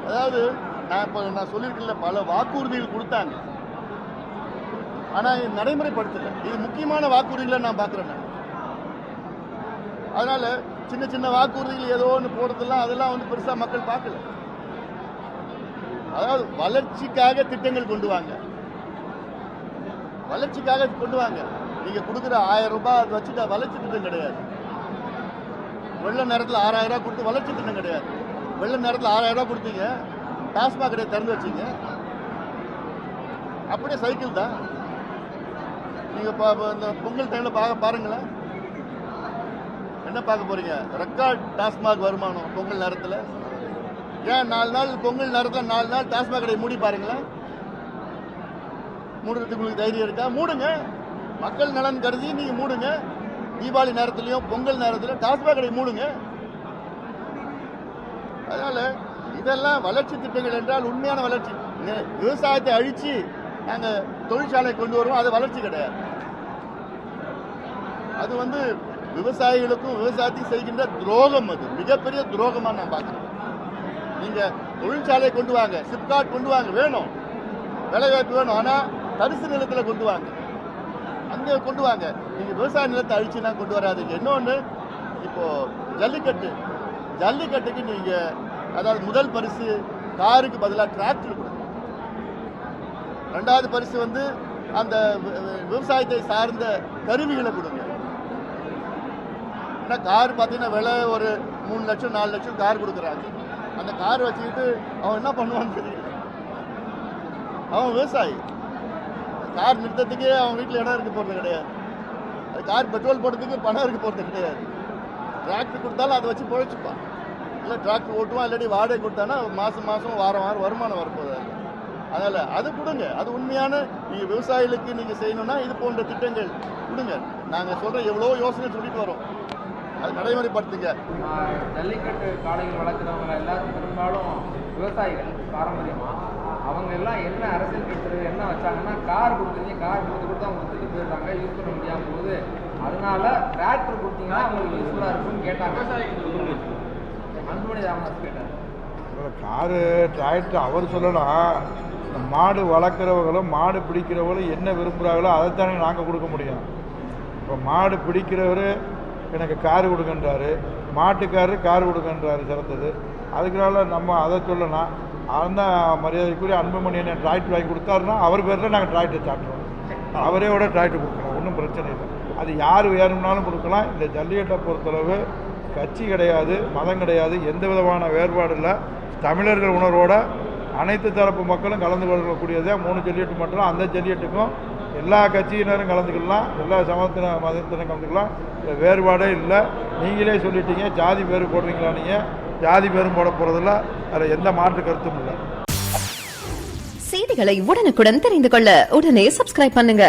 அதாவது நான் சொல்லியிருக்கல, பல வாக்குறுதிகள் கொடுத்தாங்க, ஆனால் இது நடைமுறைப்படுத்தலை. இது முக்கியமான வாக்குறுதிகளை நான் பார்க்குறேன். அதனால சின்ன சின்ன வாக்குறுதிகள் ஏதோ ஒன்று போடுறதெல்லாம் அதெல்லாம் வந்து பெருசாக மக்கள் பார்க்கல. அதாவது வளர்ச்சிக்காக திட்டங்கள் கொண்டு வாங்க, வளர்ச்சிக்காக கொண்டு வாங்க. நீங்க கொடுக்குற 1000 ரூபாய் அதை வச்சுட்டு வளர்ச்சி திட்டம் கிடையாது. வெள்ள நேரத்தில் 6000 ரூபாய் கொடுத்து வளர்ச்சி திட்டம் கிடையாது. வெள்ள நேரத்தில் 6000 ரூபாய் கொடுத்தீங்க, டாஸ்மாக் கடையை திறந்து வச்சீங்க, அப்படியே சைக்கிள் தான். நீங்க இந்த பொங்கல் டைம்ல பாருங்களேன், என்ன பார்க்க போறீங்க? ரெக்கார்ட் டாஸ்மாக் வருமானம் பொங்கல் நேரத்தில். ஏன் 4 நாள் பொங்கல் நேரத்தில் 4 நாள் டாஸ்மாக் கடையை மூடி பாருங்களேன். மூடுறதுக்கு உங்களுக்கு தைரியம் இருக்கா? மூடுங்க, மக்கள் நலன் கருதி நீங்க மூடுங்க. தீபாவளி நேரத்திலையும் பொங்கல் நேரத்திலும் டாஸ்மாக் கடையை மூடுங்க. அதனால இதெல்லாம் வளர்ச்சி திட்டங்கள் என்றால் உண்மையான வளர்ச்சி. விவசாயத்தை அழிச்சு நாங்க தொழிற்சாலை கொண்டு வருவோம், அது வளர்ச்சி கிடையாது. அது வந்து விவசாயிகளுக்கும் விவசாயத்தையும் செய்கின்ற துரோகம். அது மிகப்பெரிய துரோகமா நான் பார்க்கிறேன். நீங்க தொழிற்சாலை கொண்டு வாங்க, சிப்காட் கொண்டு வாங்க, வேணும், வேலைவாய்ப்பு வேணும், ஆனா தரிசு நிலத்தில் கொண்டு வாங்க, அங்கே கொண்டு வாங்க. நீங்க விவசாய நிலத்தை அழிச்சுனா கொண்டு வராதுங்க. இன்னொன்று, இப்போ ஜல்லிக்கட்டுக்கு நீங்க அதாவது முதல் பரிசு காருக்கு பதிலாக டிராக்டர் கொடுங்க. 2வது பரிசு வந்து அந்த விவசாயத்தை சார்ந்த கருவிகளை கொடுங்க. ஏன்னா கார் பார்த்தீங்கன்னா விலை ஒரு 3 லட்சம் 4 லட்சம் கார் கொடுக்குறாங்க. அந்த கார் வச்சுக்கிட்டு அவன் என்ன பண்ணுவான்னு தெரியல. அவன் விவசாயி, கார் நிறுத்தத்துக்கே அவன் வீட்டில் இடம் இருக்க போகிறது கிடையாது. அது கார் பெட்ரோல் போடுறதுக்கு பணம் இருக்க போகிறது கிடையாது. டிராக்டர் கொடுத்தாலும் அதை வச்சு பொழைச்சிப்பான். இல்லை டிராக்டர் ஓட்டுவான், இல்லாட்டி வாடகை கொடுத்தானா மாதம் வாரம் வருமானம் வரப்போகுது. அதனால் அது கொடுங்க. அது உண்மையான நீங்கள் விவசாயிகளுக்கு நீங்கள் செய்யணும்னா இது போன்ற திட்டங்கள் கொடுங்க. நாங்கள் சொல்கிற எவ்வளோ யோசனை சொல்லிட்டு வரோம், அது நடைமுறைப்படுத்துங்க. ஜல்லிக்கட்டு காளைகள் வளர்க்குறவங்க எல்லாரும் பெரும்பாலும் விவசாயிகள். பாரம்பரியமாக அவங்க எல்லாம் என்ன அரசியல் கட்சி என்ன வச்சாங்கன்னா, கார் கொடுக்குறீங்க, கார் கொடுத்து அவங்க கொடுத்துட்டு போயிடுறாங்க, யூஸ் பண்ண முடியாமல் போகுது, அதனால டிராக்டர் கொடுத்தீங்கன்னா அவங்களுக்கு யூஸ்ஃபுல்லாக இருக்குன்னு கேட்டாங்க. அன்புமணி ராமதாஸ் கேட்டார். காரு டிராக்டர் அவர் சொல்லலாம். மாடு வளர்க்குறவங்களும் மாடு பிடிக்கிறவங்களும் என்ன விரும்புகிறாங்களோ அதைத்தானே நாங்கள் கொடுக்க முடியும். இப்போ மாடு பிடிக்கிறவர் எனக்கு கார் கொடுக்கன்றாரு, மாட்டுக்காரரு கார் கொடுக்கன்றாரு, சிறந்தது. அதுக்குனால நம்ம அதை சொல்லலாம். அதுதான் மரியாதைக்குரிய அன்புமணி என்ன டிராக்டர் வாங்கி கொடுத்தாருன்னா அவர் பேரில் நாங்கள் டிராக்டர் சாட்டுறோம். அவரே விட டிராக்டர் கொடுக்கலாம், ஒன்றும் பிரச்சனை இல்லை. அது யார் வேணும்னாலும் கொடுக்கலாம். இந்த ஜல்லிக்கட்டை பொறுத்தளவு கட்சி கிடையாது, மதம் கிடையாது, எந்த விதமான வேறுபாடு இல்லை. தமிழர்கள் உணர்வோட அனைத்து தரப்பு மக்களும் கலந்து கொள்ளக்கூடியதே 3 ஜல்லிக்கட்டு மட்டும். அந்த ஜல்லிக்கட்டுக்கும் எல்லா கட்சியினரும் கலந்துக்கலாம், எல்லா சமத்தின மதத்தினரும் கலந்துக்கலாம். வேறுபாடே இல்லை. நீங்களே சொல்லிட்டீங்க, ஜாதி பேர் போடுறீங்களா? நீங்கள் ஜாதி பேரும் போட போகிறதில்ல, அதில் எந்த மாற்று கருத்தும் இல்லை. செய்திகளை உடனுக்குடன் தெரிந்து கொள்ள உடனே சப்ஸ்கிரைப் பண்ணுங்க.